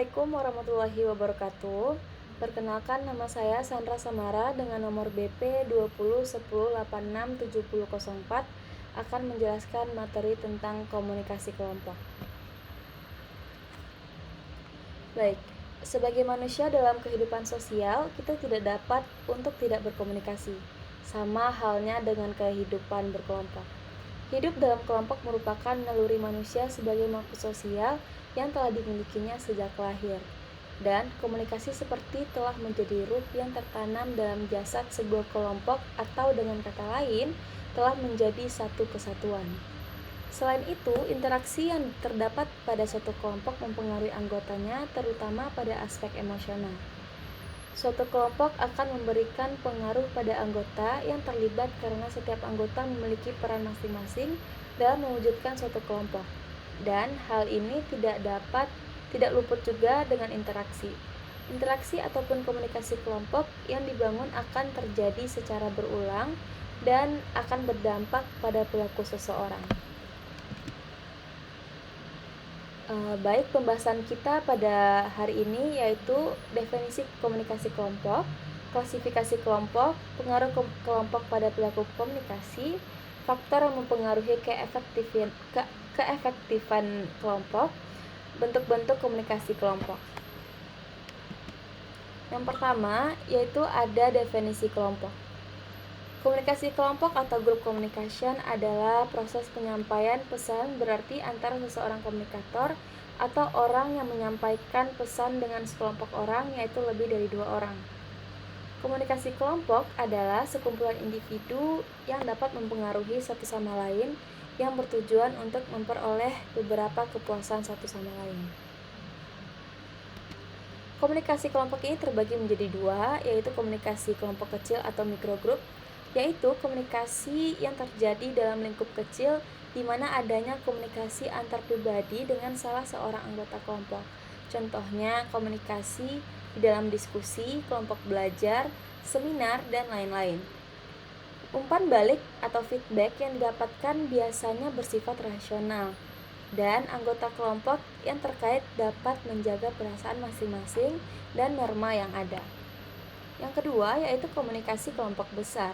Assalamualaikum warahmatullahi wabarakatuh. Perkenalkan, nama saya Sandra Samara dengan nomor BP 2010867004 akan menjelaskan materi tentang komunikasi kelompok. Baik, sebagai manusia dalam kehidupan sosial, kita tidak dapat untuk tidak berkomunikasi. Sama halnya dengan kehidupan berkelompok. Hidup dalam kelompok merupakan naluri manusia sebagai makhluk sosial yang telah dimilikinya sejak lahir. Dan komunikasi seperti telah menjadi ruh yang tertanam dalam jasad sebuah kelompok atau dengan kata lain, telah menjadi satu kesatuan. Selain itu, interaksi yang terdapat pada suatu kelompok mempengaruhi anggotanya terutama pada aspek emosional. Suatu kelompok akan memberikan pengaruh pada anggota yang terlibat karena setiap anggota memiliki peran masing-masing dalam mewujudkan suatu kelompok. Dan hal ini tidak luput juga dengan interaksi. Interaksi ataupun komunikasi kelompok yang dibangun akan terjadi secara berulang dan akan berdampak pada perilaku seseorang. Baik, pembahasan kita pada hari ini yaitu definisi komunikasi kelompok, klasifikasi kelompok, pengaruh kelompok pada perilaku komunikasi, faktor yang mempengaruhi keefektifan kelompok, bentuk-bentuk komunikasi kelompok. Yang pertama yaitu ada definisi kelompok. Komunikasi kelompok atau group communication adalah proses penyampaian pesan berarti antara seseorang komunikator atau orang yang menyampaikan pesan dengan sekelompok orang, yaitu lebih dari 2 orang. Komunikasi kelompok adalah sekumpulan individu yang dapat mempengaruhi satu sama lain yang bertujuan untuk memperoleh beberapa kepuasan satu sama lain. Komunikasi kelompok ini terbagi menjadi 2, yaitu komunikasi kelompok kecil atau microgroup, yaitu komunikasi yang terjadi dalam lingkup kecil di mana adanya komunikasi antar pribadi dengan salah seorang anggota kelompok. Contohnya komunikasi di dalam diskusi, kelompok belajar, seminar, dan lain-lain. Umpan balik atau feedback yang didapatkan biasanya bersifat rasional, dan anggota kelompok yang terkait dapat menjaga perasaan masing-masing dan norma yang ada. Yang kedua yaitu komunikasi kelompok besar.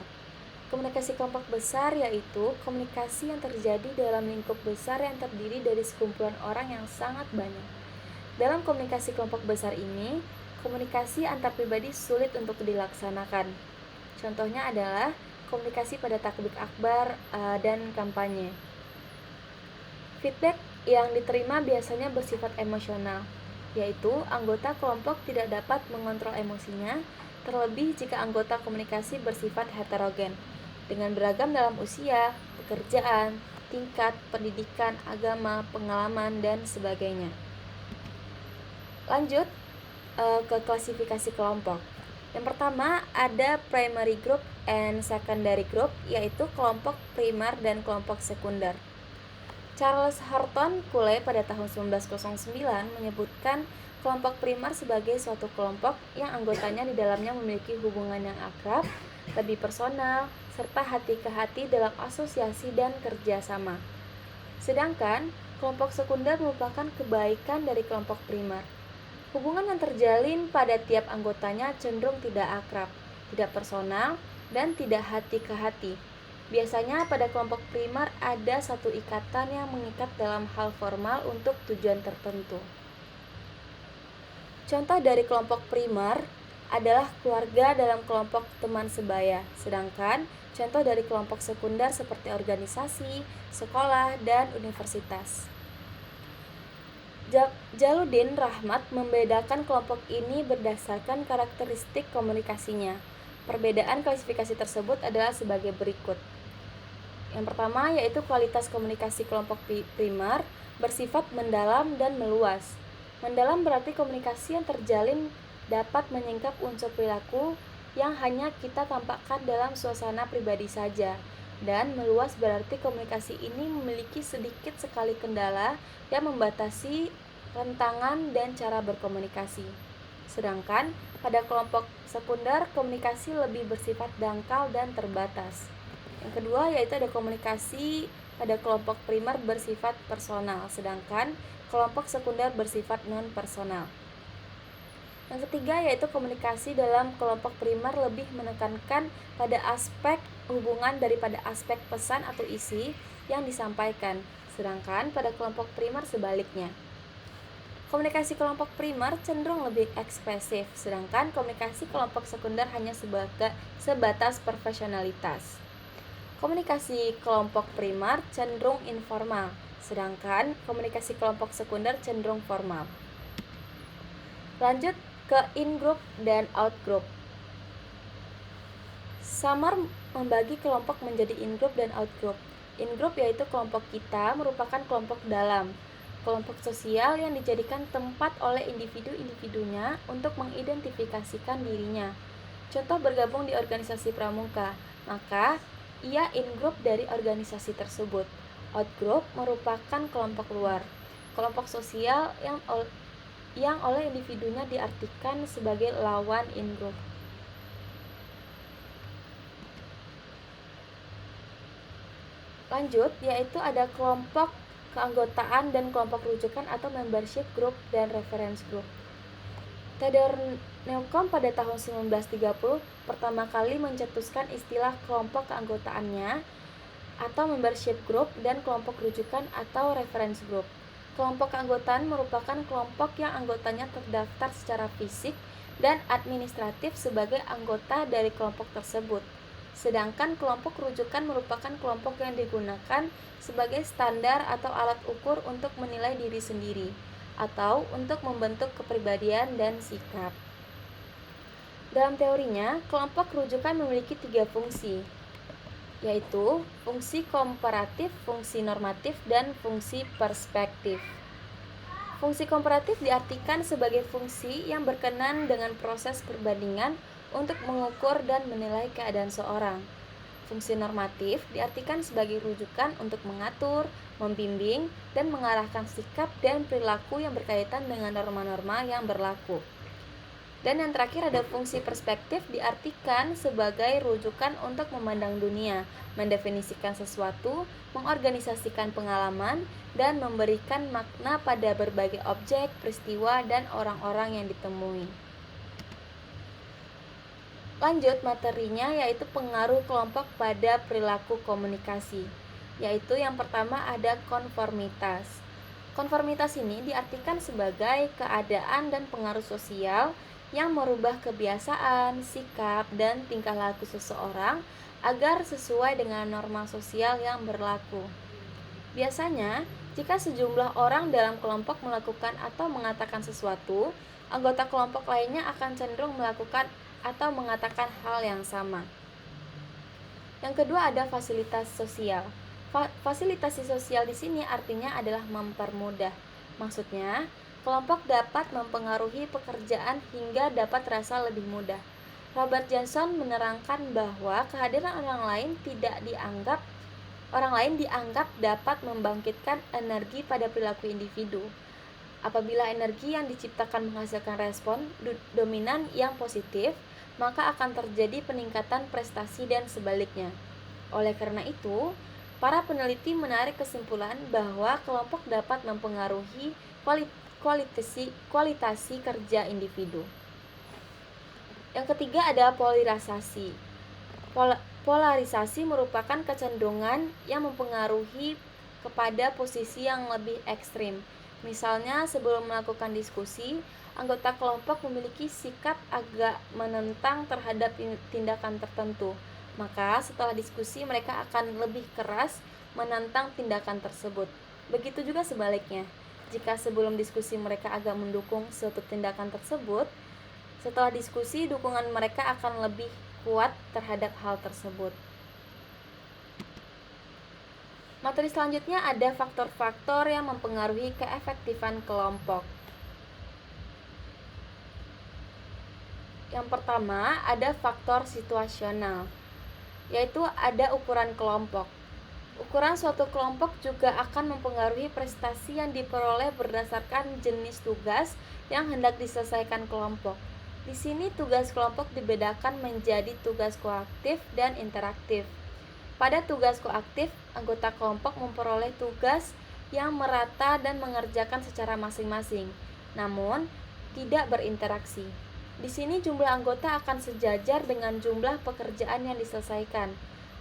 Komunikasi kelompok besar yaitu komunikasi yang terjadi dalam lingkup besar yang terdiri dari sekumpulan orang yang sangat banyak. Dalam komunikasi kelompok besar ini, komunikasi antar pribadi sulit untuk dilaksanakan. Contohnya adalah komunikasi pada takbik akbar dan kampanye. Feedback yang diterima biasanya bersifat emosional, yaitu anggota kelompok tidak dapat mengontrol emosinya, terlebih jika anggota komunikasi bersifat heterogen, dengan beragam dalam usia, pekerjaan, tingkat pendidikan, agama, pengalaman, dan sebagainya. Lanjut ke klasifikasi kelompok. Yang pertama ada primary group and secondary group, yaitu kelompok primer dan kelompok sekunder. Charles Horton Cooley pada tahun 1909 menyebutkan kelompok primer sebagai suatu kelompok yang anggotanya di dalamnya memiliki hubungan yang akrab, lebih personal, serta hati ke hati dalam asosiasi dan kerjasama. Sedangkan kelompok sekunder merupakan kebaikan dari kelompok primer. Hubungan yang terjalin pada tiap anggotanya cenderung tidak akrab, tidak personal, dan tidak hati ke hati. Biasanya pada kelompok primer ada satu ikatan yang mengikat dalam hal formal untuk tujuan tertentu. Contoh dari kelompok primer adalah keluarga dalam kelompok teman sebaya, sedangkan contoh dari kelompok sekunder seperti organisasi, sekolah, dan universitas. Jaludin Rahmat membedakan kelompok ini berdasarkan karakteristik komunikasinya. Perbedaan klasifikasi tersebut adalah sebagai berikut. Yang pertama yaitu kualitas komunikasi kelompok primer bersifat mendalam dan meluas. Mendalam berarti komunikasi yang terjalin dapat menyingkap unsur perilaku yang hanya kita tampakkan dalam suasana pribadi saja. Dan meluas berarti komunikasi ini memiliki sedikit sekali kendala yang membatasi rentangan dan cara berkomunikasi. Sedangkan pada kelompok sekunder komunikasi lebih bersifat dangkal dan terbatas. Yang kedua yaitu ada komunikasi pada kelompok primer bersifat personal, sedangkan kelompok sekunder bersifat non-personal. Yang ketiga yaitu komunikasi dalam kelompok primer lebih menekankan pada aspek hubungan daripada aspek pesan atau isi yang disampaikan, sedangkan pada kelompok primer sebaliknya. Komunikasi kelompok primer cenderung lebih ekspresif, sedangkan komunikasi kelompok sekunder hanya sebatas profesionalitas. Komunikasi kelompok primer cenderung informal, sedangkan komunikasi kelompok sekunder cenderung formal. Lanjut ke in-group dan out-group. Summer membagi kelompok menjadi in-group dan out-group. In-group yaitu kelompok kita merupakan kelompok dalam, kelompok sosial yang dijadikan tempat oleh individu-individunya untuk mengidentifikasikan dirinya. Contoh bergabung di organisasi pramuka, maka ia in-group dari organisasi tersebut. Out-group merupakan kelompok luar, kelompok sosial yang oleh individunya diartikan sebagai lawan in-group. Lanjut, yaitu ada kelompok keanggotaan dan kelompok rujukan atau membership group dan reference group. Theodor Neukom pada tahun 1930 pertama kali mencetuskan istilah kelompok keanggotaannya atau membership group dan kelompok rujukan atau reference group. Kelompok keanggotaan merupakan kelompok yang anggotanya terdaftar secara fisik dan administratif sebagai anggota dari kelompok tersebut. Sedangkan kelompok rujukan merupakan kelompok yang digunakan sebagai standar atau alat ukur untuk menilai diri sendiri atau untuk membentuk kepribadian dan sikap. Dalam teorinya, kelompok rujukan memiliki 3 fungsi, yaitu fungsi komparatif, fungsi normatif, dan fungsi perspektif. Fungsi komparatif diartikan sebagai fungsi yang berkenan dengan proses perbandingan untuk mengukur dan menilai keadaan seorang. Fungsi normatif diartikan sebagai rujukan untuk mengatur, membimbing, dan mengarahkan sikap dan perilaku yang berkaitan dengan norma-norma yang berlaku. Dan yang terakhir ada fungsi perspektif diartikan sebagai rujukan untuk memandang dunia, mendefinisikan sesuatu, mengorganisasikan pengalaman, dan memberikan makna pada berbagai objek, peristiwa, dan orang-orang yang ditemui. Lanjut materinya yaitu pengaruh kelompok pada perilaku komunikasi, yaitu yang pertama ada konformitas. Konformitas ini diartikan sebagai keadaan dan pengaruh sosial yang merubah kebiasaan, sikap, dan tingkah laku seseorang agar sesuai dengan norma sosial yang berlaku. Biasanya, jika sejumlah orang dalam kelompok melakukan atau mengatakan sesuatu, anggota kelompok lainnya akan cenderung melakukan atau mengatakan hal yang sama. Yang kedua ada fasilitas sosial. Fasilitasi sosial di sini artinya adalah mempermudah. Maksudnya, kelompok dapat mempengaruhi pekerjaan hingga dapat terasa lebih mudah. Robert Johnson menerangkan bahwa kehadiran orang lain dianggap dapat membangkitkan energi pada perilaku individu. Apabila energi yang diciptakan menghasilkan respon dominan yang positif, maka akan terjadi peningkatan prestasi dan sebaliknya. Oleh karena itu, para peneliti menarik kesimpulan bahwa kelompok dapat mempengaruhi kualitas kerja individu. Yang ketiga ada polarisasi. Polarisasi merupakan kecenderungan yang mempengaruhi kepada posisi yang lebih ekstrim. Misalnya, sebelum melakukan diskusi, anggota kelompok memiliki sikap agak menentang terhadap tindakan tertentu. Maka setelah diskusi mereka akan lebih keras menentang tindakan tersebut. Begitu juga sebaliknya. Jika sebelum diskusi mereka agak mendukung suatu tindakan tersebut, setelah diskusi dukungan mereka akan lebih kuat terhadap hal tersebut. Materi selanjutnya ada faktor-faktor yang mempengaruhi keefektifan kelompok. Yang pertama ada faktor situasional, yaitu ada ukuran kelompok. Ukuran suatu kelompok juga akan mempengaruhi prestasi yang diperoleh berdasarkan jenis tugas yang hendak diselesaikan kelompok. Di sini tugas kelompok dibedakan menjadi tugas koaktif dan interaktif. Pada tugas koaktif, anggota kelompok memperoleh tugas yang merata dan mengerjakan secara masing-masing. Namun, tidak berinteraksi. Di sini jumlah anggota akan sejajar dengan jumlah pekerjaan yang diselesaikan.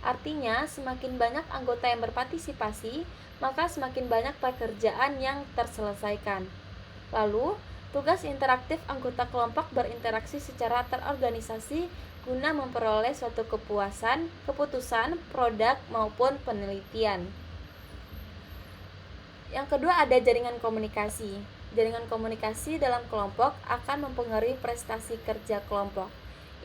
Artinya, semakin banyak anggota yang berpartisipasi, maka semakin banyak pekerjaan yang terselesaikan. Lalu, tugas interaktif anggota kelompok berinteraksi secara terorganisasi guna memperoleh suatu keputusan, produk, maupun penelitian. Yang kedua ada jaringan komunikasi. Jaringan komunikasi dalam kelompok akan mempengaruhi prestasi kerja kelompok.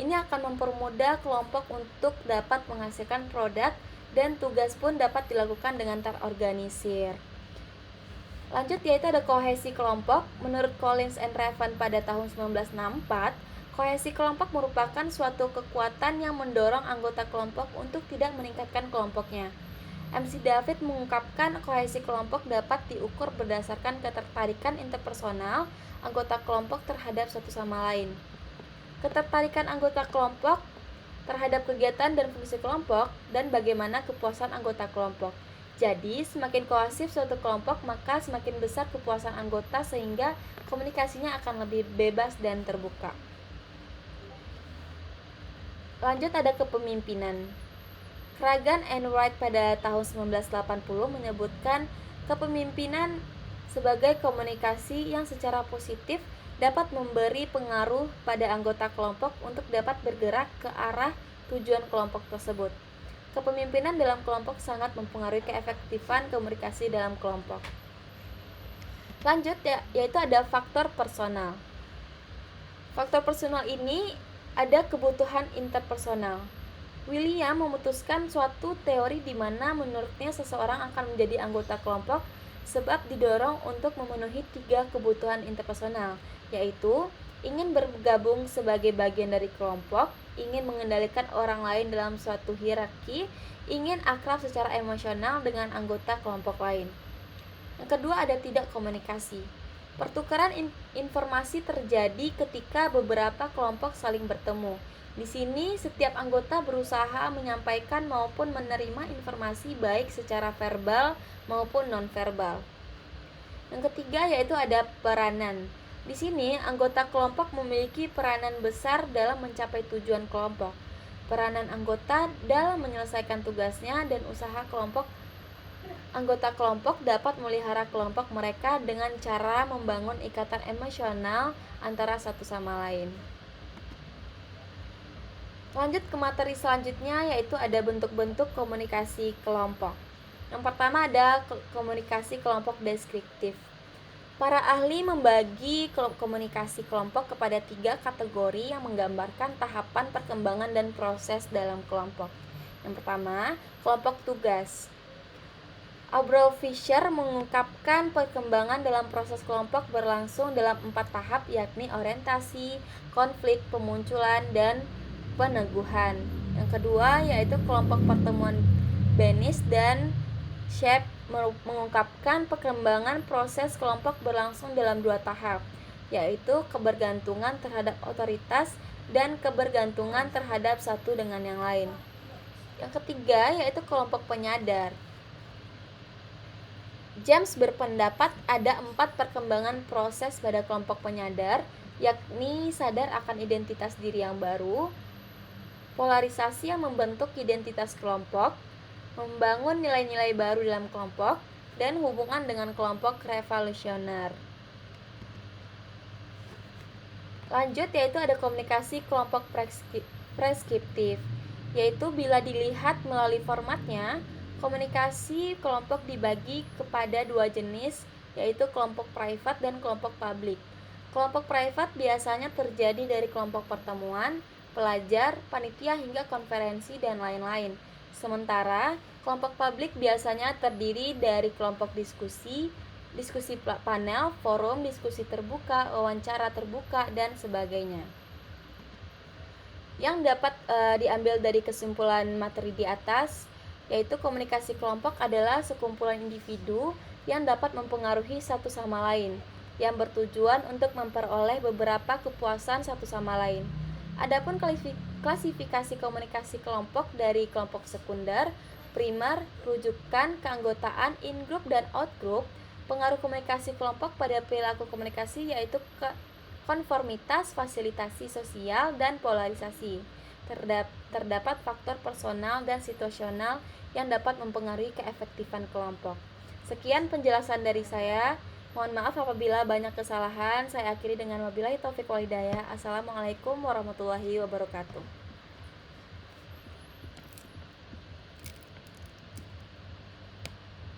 Ini akan mempermudah kelompok untuk dapat menghasilkan produk dan tugas pun dapat dilakukan dengan terorganisir. Lanjut yaitu ada kohesi kelompok. Menurut Collins and Raven pada tahun 1964, kohesi kelompok merupakan suatu kekuatan yang mendorong anggota kelompok untuk tidak meningkatkan kelompoknya. MC David mengungkapkan kohesi kelompok dapat diukur berdasarkan ketertarikan interpersonal anggota kelompok terhadap satu sama lain. Ketertarikan anggota kelompok terhadap kegiatan dan fungsi kelompok dan bagaimana kepuasan anggota kelompok. Jadi, semakin kohesif suatu kelompok, maka semakin besar kepuasan anggota sehingga komunikasinya akan lebih bebas dan terbuka. Lanjut ada kepemimpinan. Kragan and Wright pada tahun 1980 menyebutkan kepemimpinan sebagai komunikasi yang secara positif dapat memberi pengaruh pada anggota kelompok untuk dapat bergerak ke arah tujuan kelompok tersebut. Kepemimpinan dalam kelompok sangat mempengaruhi keefektifan komunikasi dalam kelompok. Lanjut yaitu ada faktor personal. Faktor personal ini ada kebutuhan interpersonal. William memutuskan suatu teori di mana menurutnya seseorang akan menjadi anggota kelompok sebab didorong untuk memenuhi 3 kebutuhan interpersonal, yaitu ingin bergabung sebagai bagian dari kelompok, ingin mengendalikan orang lain dalam suatu hierarki, ingin akrab secara emosional dengan anggota kelompok lain. Yang kedua ada tidak komunikasi. Pertukaran informasi terjadi ketika beberapa kelompok saling bertemu. Di sini setiap anggota berusaha menyampaikan maupun menerima informasi baik secara verbal maupun nonverbal. Yang ketiga yaitu ada peranan. Di sini anggota kelompok memiliki peranan besar dalam mencapai tujuan kelompok. Peranan anggota dalam menyelesaikan tugasnya dan usaha kelompok. Anggota kelompok dapat memelihara kelompok mereka dengan cara membangun ikatan emosional antara satu sama lain. Lanjut ke materi selanjutnya yaitu ada bentuk-bentuk komunikasi kelompok. Yang pertama ada komunikasi kelompok deskriptif. Para ahli membagi komunikasi kelompok kepada 3 kategori yang menggambarkan tahapan perkembangan dan proses dalam kelompok. Yang pertama, kelompok tugas. Abraham Fisher mengungkapkan perkembangan dalam proses kelompok berlangsung dalam 4 tahap yakni orientasi, konflik, pemunculan, dan peneguhan. Yang kedua yaitu kelompok pertemuan Bennis dan Shepp mengungkapkan perkembangan proses kelompok berlangsung dalam 2 tahap, yaitu kebergantungan terhadap otoritas dan kebergantungan terhadap satu dengan yang lain. Yang ketiga yaitu kelompok penyadar. James berpendapat ada 4 perkembangan proses pada kelompok penyadar, yakni sadar akan identitas diri yang baru, polarisasi yang membentuk identitas kelompok, membangun nilai-nilai baru dalam kelompok, dan hubungan dengan kelompok revolusioner. Lanjut yaitu ada komunikasi kelompok preskriptif, yaitu bila dilihat melalui formatnya, komunikasi kelompok dibagi kepada 2 jenis, yaitu kelompok private dan kelompok publik. Kelompok private biasanya terjadi dari kelompok pertemuan, pelajar, panitia hingga konferensi dan lain-lain. Sementara kelompok publik biasanya terdiri dari kelompok diskusi panel, forum, diskusi terbuka, wawancara terbuka, dan sebagainya. Yang dapat diambil dari kesimpulan materi di atas, yaitu komunikasi kelompok adalah sekumpulan individu yang dapat mempengaruhi satu sama lain, yang bertujuan untuk memperoleh beberapa kepuasan satu sama lain. Adapun klasifikasi komunikasi kelompok dari kelompok sekunder, primer, rujukan, keanggotaan, in-group, dan out-group, pengaruh komunikasi kelompok pada perilaku komunikasi yaitu konformitas, fasilitasi sosial, dan polarisasi. Terdapat faktor personal dan situasional yang dapat mempengaruhi keefektifan kelompok. Sekian penjelasan dari saya. Mohon maaf apabila banyak kesalahan. Saya akhiri dengan wabillahi taufiq wal hidayah. Assalamualaikum warahmatullahi wabarakatuh.